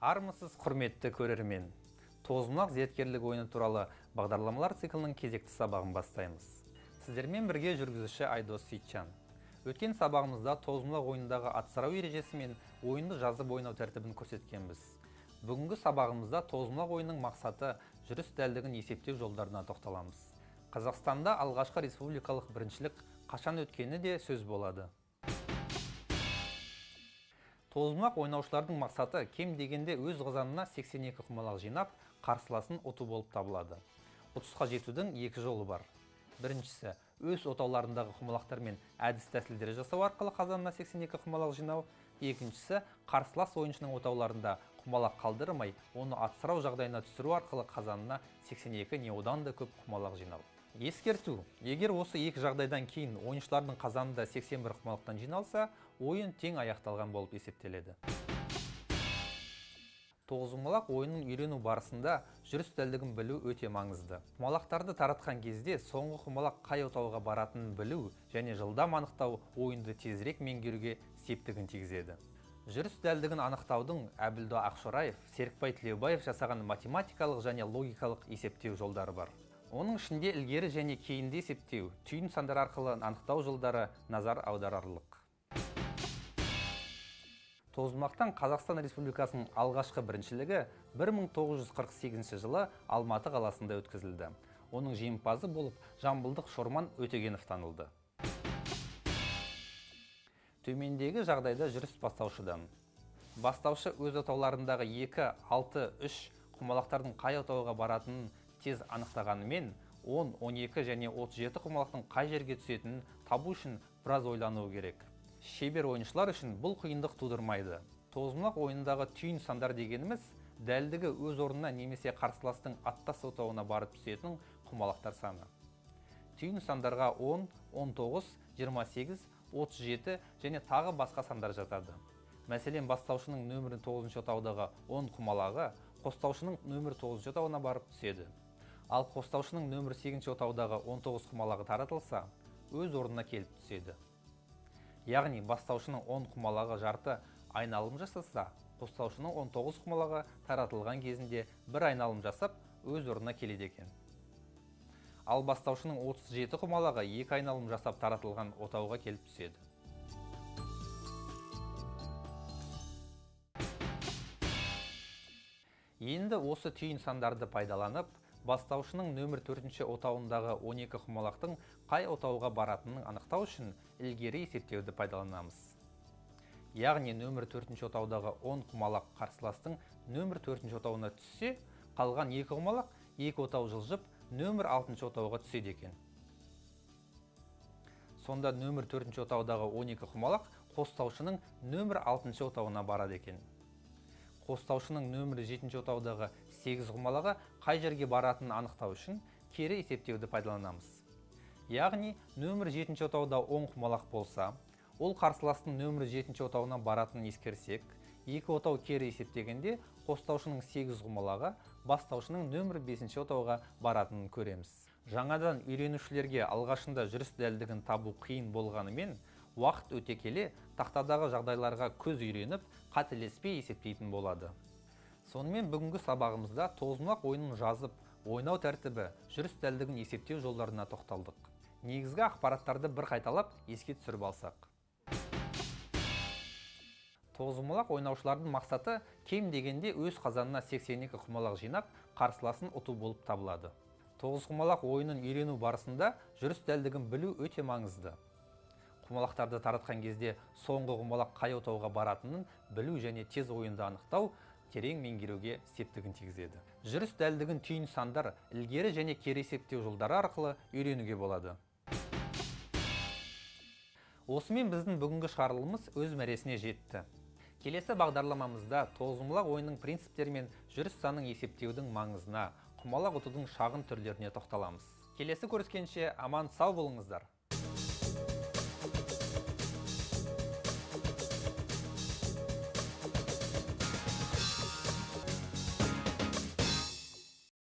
Армысыз құрметті көрермен. Тозымақ зияткерлік ойыны туралы бағдарламалар циклінің кезекті сабағын бастаймыз. Сіздермен бірге жүргізуші Айдос Сейтжан. Өткен сабағымызда тозымақ ойындағы атсырау ережесі мен ойынды жазып ойнау тәртібін көрсеткенбіз. Бүгінгі сабағымызда тозымақ ойынның мақсаты жүріс дәлдігін есептеу жолдарына тоқталамыз. Қазақстанда алғашқы республикалық біріншілік қашан өткені де сөз болады. Тозымақ ойнаушылардың мақсаты кем дегенде өз қазанына 82 құмалақ жинап, қарсыласын ұту болып табылады. Ұтысқа жетудің екі жолы бар. Біріншісі, өз отауларындағы құмалақтармен әдіс тәсілдері жасау арқылы қазанына 82 құмалақ жинау. Екіншісі, қарсылас ойыншының отауларында құмалақ қалдырмай, оны атсырау жағдайына түсіру арқылы қазанына 82 не одан да көп құмалақ жинау. Ескерту: егер осы екі жағдайдан кейін ойыншылардың қазанында 81 құмалақтан жиналса, ойын тең аяқталған болып есептеледі. Тоғызқұмалақ ойынын үйрену барысында жүріс дәлдігін білу өте маңызды. Құмалақтарды таратқан кезде соңғы құмалақ қай отауға баратынын білу және жылдам анықтау ойынды тезірек меңгеруге септігін тигізеді. Жүріс дәлдігін анықтаудың Әбілда Ақшораев, Серікбай Тілеубаев жасаған математикалық және логикалық есептеу жолдары бар. Оның ішінде ілгері және кейінді есептеу, түйін сандар арқылы анықтау жолдары назар аударарлық. Тозымақтан Қазақстан Республикасының алғашқы біріншілігі 1948 жылы Алматы қаласында өткізілді. Оның жеңімпазы болып жамбылдық Шорман Өтегенов танылды. Төмендегі жағдайда жүріс бастаушыдан. Бастаушы өз отауларындағы 2, 6, 3 құмалақтардың қай отауға баратынын тез анықтағанымен, 10, 12 және 37 құмалақтың қай жерге түсетінін табу үшін біраз ойлануы керек. Шебер ойыншылар үшін бұл қиындық тудырмайды. Тозымақ ойындағы түйін сандар дегеніміз дәлдігі өз орнына немесе қарсыластың аттас отауына барып түсетін құмалақтар саны. Түйін сандарға 10, 19, 28, 37 және тағы басқа сандар жатады. Мәселен, бастаушының нөмірі 9 отаудағы 10 құмалағы қостаушының нөмірі 9 отауына барып түседі. Ал қостаушының нөмірі 8 отаудағы 19 құмалағы таратылса, өз орнына келіп түседі. Яғни, бастаушының 10 құмалағы жарты айналым жасаса, қостаушының 19 құмалағы таратылған кезінде бір айналым жасап, өз орнына келеді екен. Ал бастаушының 37 құмалағы 2 айналым жасап таратылған отауға келіп түседі. Енді осы түйін сандарды пайдаланып, бастаушының нөмір 4 отауындағы 12 құмалақтың қай отауға баратынын анықтау үшін ілгері есептеуді пайдаланамыз. Яғни, нөмір 4 отаудағы 10 құмалақ қарсыластың нөмір 4 отауына түссе, қалған 2 құмалақ 2 отау жылжып, нөмір 6 отауға түседі екен. Сонда нөмір 4 отаудағы 12 құмалақ қостаушының нөмір 6 отауына барады екен. Қостаушының нөмірі 7 отаудағы 8 құмалағы қай жерге баратынын анықтау үшін кері есептеуді пайдаланамыз. Яғни, нөмірі 7 отауда 10 құмалақ болса, ол қарсыластың нөмірі 7 отауына баратынын ескерсек, 2 отау кері есептегенде қостаушының 8 құмалағы бастаушының нөмірі 5 отауға баратынын көреміз. Жаңадан үйренушілерге алғашында жүріс дәлдігін табу қиын болғанымен, уақыт өте келе тақтадағы жағдайларға көз үйреніп, қателеспей есептейтін болады. Сонымен бүгінгі сабағымызда тозымақ ойынын жазып, ойнау тәртібі, жүріс дәлдігін есептеу жолдарына тоқталдық. Негізгі ақпараттарды бір қайталап, еске түсіріп алсақ. Тозымақ ойнаушылардың мақсаты кем дегенде өз қазанына 82 құмалақ жинап, қарсыласын ұту болып табылады. Тоғызқұмалақ ойынын үйрену барысында жүріс дәлдігін білу өте маңызды. Құмалақтарды таратқан кезде соңғы құмалақ қай отауға баратынын білу және тез ойынды анықтау терең меңгеруге септігін тигізеді. Жүріс дәлдігін түйін сандар, ілгері және кері есептеу жолдары арқылы үйренуге болады. Осымен біздің бүгінгі шығарылымыз өз мәресіне жетті. Келесі бағдарламамызда тоғызқұмалақ ойынның принциптері мен жүріс санын есептеудің маңызына, құмалақ ұтудың шағын түрлеріне тоқталамыз. Келесі көріскенше аман сау болыңыздар.